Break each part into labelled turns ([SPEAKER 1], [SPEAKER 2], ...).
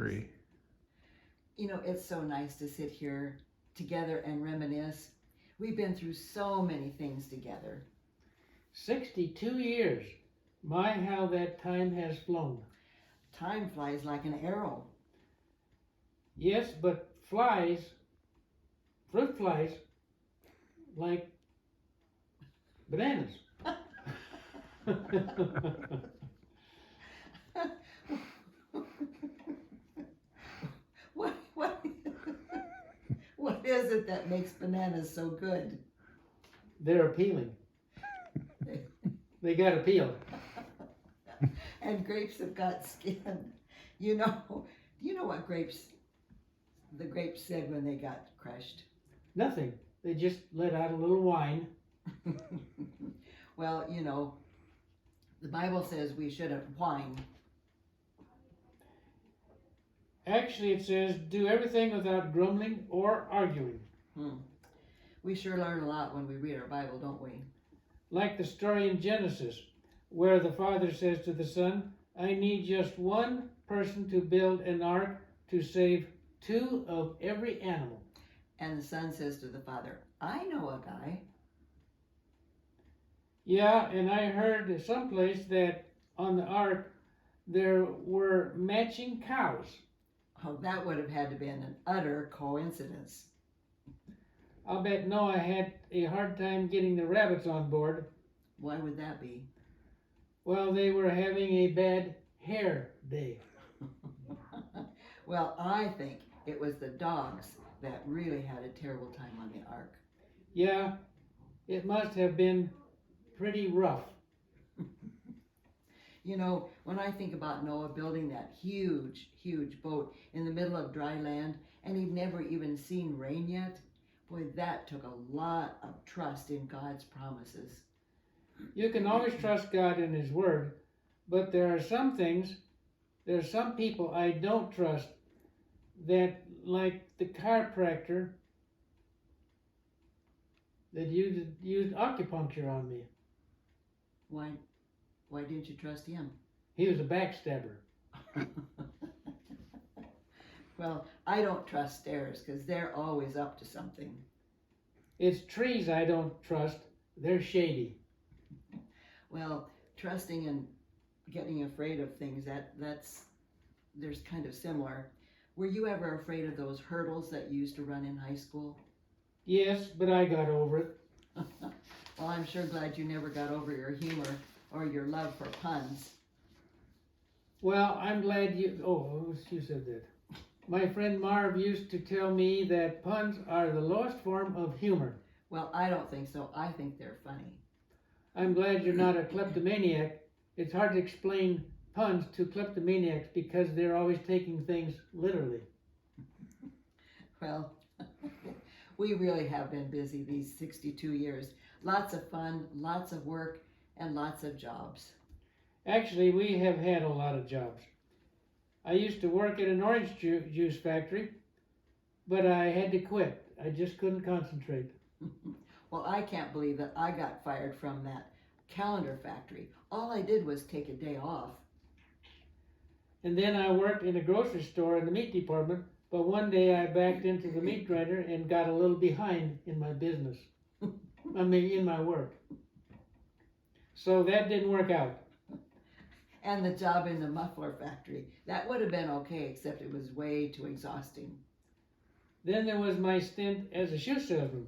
[SPEAKER 1] agree.
[SPEAKER 2] You know, it's so nice to sit here together and reminisce. We've been through so many things together.
[SPEAKER 3] 62 years. My, how that time has flown.
[SPEAKER 2] Time flies like an arrow.
[SPEAKER 3] Yes, but fruit flies, like bananas.
[SPEAKER 2] What what is it that makes bananas so good?
[SPEAKER 3] They're appealing. They got appeal.
[SPEAKER 2] And grapes have got skin. Do you know what the grapes said when they got crushed?
[SPEAKER 3] Nothing. They just let out a little wine.
[SPEAKER 2] Well, the Bible says we shouldn't whine.
[SPEAKER 3] Actually, it says, do everything without grumbling or arguing.
[SPEAKER 2] We sure learn a lot when we read our Bible, don't we?
[SPEAKER 3] Like the story in Genesis, where the father says to the son, I need just one person to build an ark to save 2 of every animal.
[SPEAKER 2] And the son says to the father, I know a guy.
[SPEAKER 3] Yeah, and I heard someplace that on the ark there were matching cows.
[SPEAKER 2] Oh, that would have had to be an utter coincidence.
[SPEAKER 3] I'll bet Noah had a hard time getting the rabbits on board.
[SPEAKER 2] Why would that be?
[SPEAKER 3] Well, they were having a bad hair day.
[SPEAKER 2] Well, I think it was the dogs that really had a terrible time on the ark.
[SPEAKER 3] Yeah, it must have been pretty rough.
[SPEAKER 2] When I think about Noah building that huge, huge boat in the middle of dry land, and he'd never even seen rain yet, boy, that took a lot of trust in God's promises.
[SPEAKER 3] You can always trust God in His Word, but there are some people I don't trust, that, like the chiropractor that used acupuncture on me.
[SPEAKER 2] Why didn't you trust him?
[SPEAKER 3] He was a backstabber.
[SPEAKER 2] Well, I don't trust stairs because they're always up to something.
[SPEAKER 3] It's trees I don't trust. They're shady.
[SPEAKER 2] Well, trusting and getting afraid of things, there's kind of similar. Were you ever afraid of those hurdles that you used to run in high school?
[SPEAKER 3] Yes, but I got over it.
[SPEAKER 2] Well, I'm sure glad you never got over your humor or your love for puns.
[SPEAKER 3] Well, I'm glad you said that. My friend Marv used to tell me that puns are the lowest form of humor.
[SPEAKER 2] Well, I don't think so. I think they're funny.
[SPEAKER 3] I'm glad you're not a kleptomaniac. It's hard to explain puns to kleptomaniacs because they're always taking things literally.
[SPEAKER 2] Well, we really have been busy these 62 years. Lots of fun, lots of work, and lots of jobs.
[SPEAKER 3] Actually, we have had a lot of jobs. I used to work at an orange juice factory, but I had to quit. I just couldn't concentrate.
[SPEAKER 2] Well, I can't believe that I got fired from that calendar factory. All I did was take a day off.
[SPEAKER 3] And then I worked in a grocery store in the meat department, but one day I backed into the meat grinder and got a little behind in my business. in my work. So that didn't work out.
[SPEAKER 2] And the job in the muffler factory, that would have been okay, except it was way too exhausting.
[SPEAKER 3] Then there was my stint as a shoe salesman,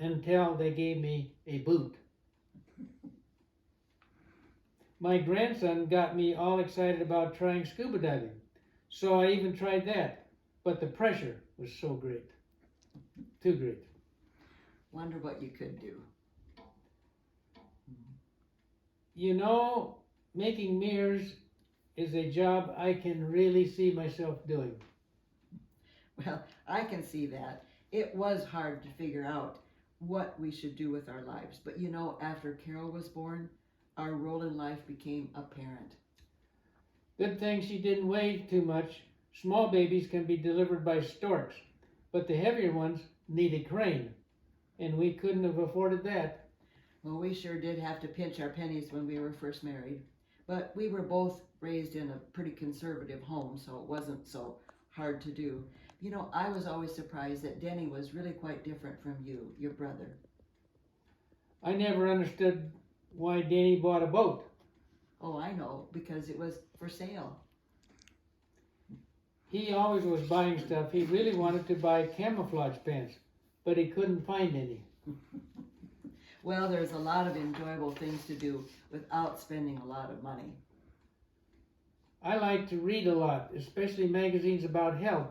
[SPEAKER 3] until they gave me a boot. My grandson got me all excited about trying scuba diving, so I even tried that, but the pressure was so great. Too great.
[SPEAKER 2] Wonder what you could do.
[SPEAKER 3] Making mirrors is a job I can really see myself doing.
[SPEAKER 2] Well, I can see that. It was hard to figure out what we should do with our lives. But after Carol was born, our role in life became apparent.
[SPEAKER 3] Good thing she didn't weigh too much. Small babies can be delivered by storks, but the heavier ones need a crane, and we couldn't have afforded that.
[SPEAKER 2] Well, we sure did have to pinch our pennies when we were first married, but we were both raised in a pretty conservative home, so it wasn't so hard to do. You know, I was always surprised that Denny was really quite different from you, your brother.
[SPEAKER 3] I never understood why Danny bought a boat.
[SPEAKER 2] Oh, I know, because it was for sale.
[SPEAKER 3] He always was buying stuff. He really wanted to buy camouflage pants, but he couldn't find any.
[SPEAKER 2] Well, there's a lot of enjoyable things to do without spending a lot of money.
[SPEAKER 3] I like to read a lot, especially magazines about health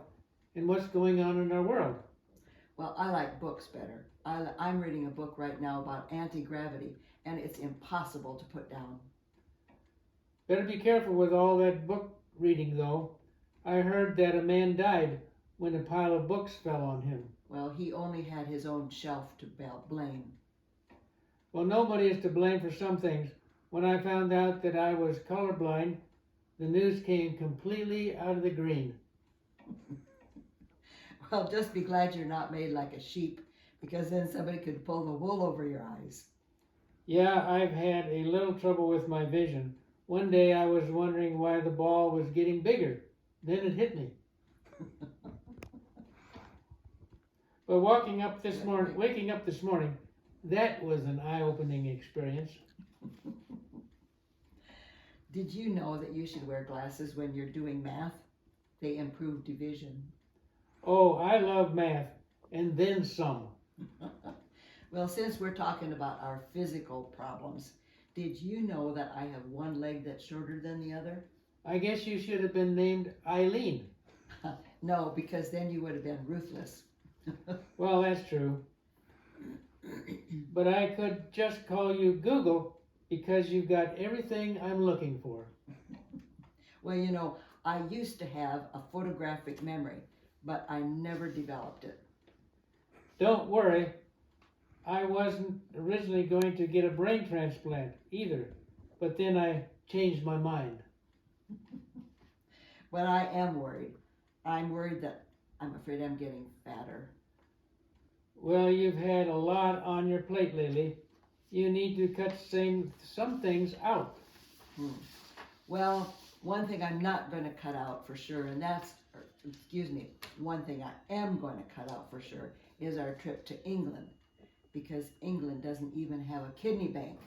[SPEAKER 3] and what's going on in our world.
[SPEAKER 2] Well, I like books better. I'm reading a book right now about anti-gravity, and it's impossible to put down.
[SPEAKER 3] Better be careful with all that book reading, though. I heard that a man died when a pile of books fell on him.
[SPEAKER 2] Well, he only had his own shelf to blame.
[SPEAKER 3] Well, nobody is to blame for some things. When I found out that I was colorblind, the news came completely out of the green.
[SPEAKER 2] Well, just be glad you're not made like a sheep, because then somebody could pull the wool over your eyes.
[SPEAKER 3] Yeah, I've had a little trouble with my vision. One day I was wondering why the ball was getting bigger. Then it hit me. But waking up this morning, that was an eye-opening experience.
[SPEAKER 2] Did you know that you should wear glasses when you're doing math? They improve division.
[SPEAKER 3] Oh, I love math, and then some.
[SPEAKER 2] Well, since we're talking about our physical problems, did you know that I have one leg that's shorter than the other?
[SPEAKER 3] I guess you should have been named Eileen.
[SPEAKER 2] No, because then you would have been ruthless.
[SPEAKER 3] Well, that's true. But I could just call you Google because you've got everything I'm looking for.
[SPEAKER 2] Well, you know, I used to have a photographic memory, but I never developed it.
[SPEAKER 3] Don't worry, I wasn't originally going to get a brain transplant either, but then I changed my mind.
[SPEAKER 2] Well, I am worried. I'm worried that I'm afraid I'm getting fatter.
[SPEAKER 3] Well, you've had a lot on your plate lately. You need to cut some things out.
[SPEAKER 2] Well, one thing I'm not going to cut out for sure, and one thing I am going to cut out for sure is our trip to England, because England doesn't even have a kidney bank.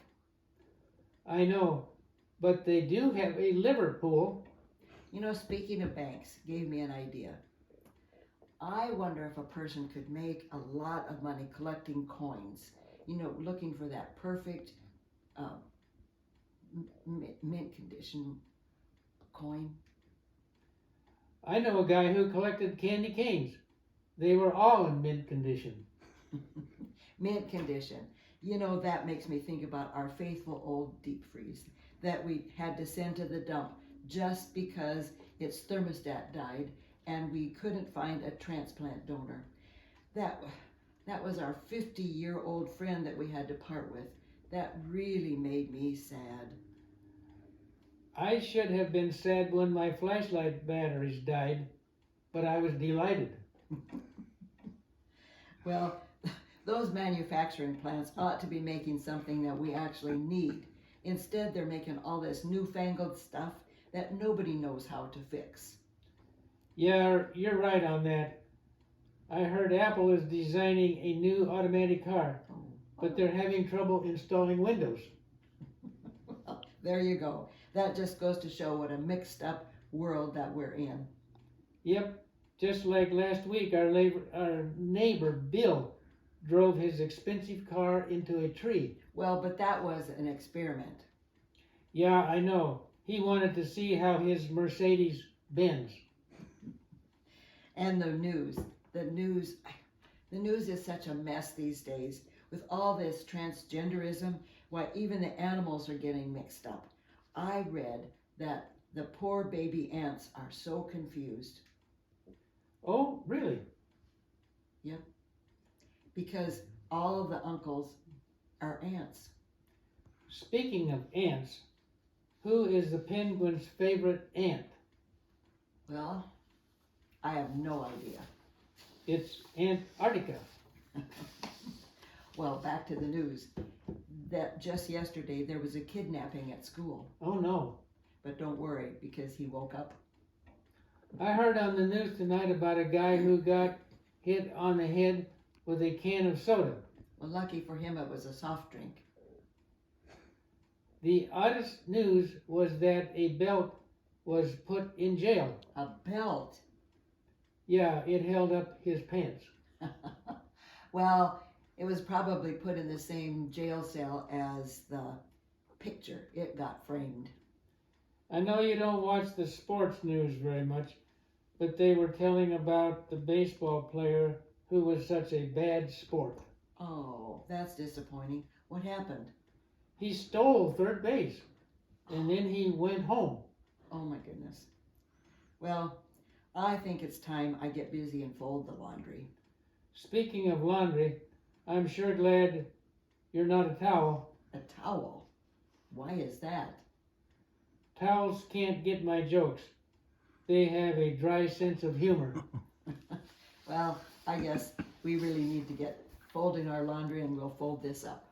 [SPEAKER 3] I know, but they do have a liver pool.
[SPEAKER 2] You know, speaking of banks, gave me an idea. I wonder if a person could make a lot of money collecting coins, you know, looking for that perfect mint condition coin.
[SPEAKER 3] I know a guy who collected candy canes. They were all in mint condition.
[SPEAKER 2] Mint condition. You know, that makes me think about our faithful old deep freeze that we had to send to the dump just because its thermostat died and we couldn't find a transplant donor. That was our 50-year-old friend that we had to part with. That really made me sad.
[SPEAKER 3] I should have been sad when my flashlight batteries died, but I was delighted.
[SPEAKER 2] Well, those manufacturing plants ought to be making something that we actually need. Instead, they're making all this newfangled stuff that nobody knows how to fix.
[SPEAKER 3] Yeah, you're right on that. I heard Apple is designing a new automatic car, but they're having trouble installing Windows.
[SPEAKER 2] Well, there you go. That just goes to show what a mixed up world that we're in.
[SPEAKER 3] Yep, just like last week, our neighbor Bill drove his expensive car into a tree.
[SPEAKER 2] Well, but that was an experiment.
[SPEAKER 3] Yeah, I know. He wanted to see how his Mercedes bends.
[SPEAKER 2] And the news is such a mess these days with all this transgenderism. Why, even the animals are getting mixed up. I read that the poor baby ants are so confused.
[SPEAKER 3] Oh, really?
[SPEAKER 2] Yep. Because all of the uncles are ants.
[SPEAKER 3] Speaking of ants, who is the penguin's favorite ant?
[SPEAKER 2] Well, I have no idea.
[SPEAKER 3] It's Antarctica.
[SPEAKER 2] Well, back to the news. That just yesterday there was a kidnapping at school.
[SPEAKER 3] Oh no.
[SPEAKER 2] But don't worry, because he woke up.
[SPEAKER 3] I heard on the news tonight about a guy who got hit on the head with a can of soda.
[SPEAKER 2] Well, lucky for him, it was a soft drink.
[SPEAKER 3] The oddest news was that a belt was put in jail.
[SPEAKER 2] A belt.
[SPEAKER 3] Yeah, it held up his pants.
[SPEAKER 2] Well, it was probably put in the same jail cell as the picture. It got framed.
[SPEAKER 3] I know you don't watch the sports news very much, but they were telling about the baseball player who was such a bad sport.
[SPEAKER 2] Oh, that's disappointing. What happened?
[SPEAKER 3] He stole third base, and then he went home.
[SPEAKER 2] Oh my goodness. Well, I think it's time I get busy and fold the laundry.
[SPEAKER 3] Speaking of laundry, I'm sure glad you're not a towel.
[SPEAKER 2] A towel? Why is that?
[SPEAKER 3] Towels can't get my jokes. They have a dry sense of humor.
[SPEAKER 2] Well, I guess we really need to get folding our laundry and we'll fold this up.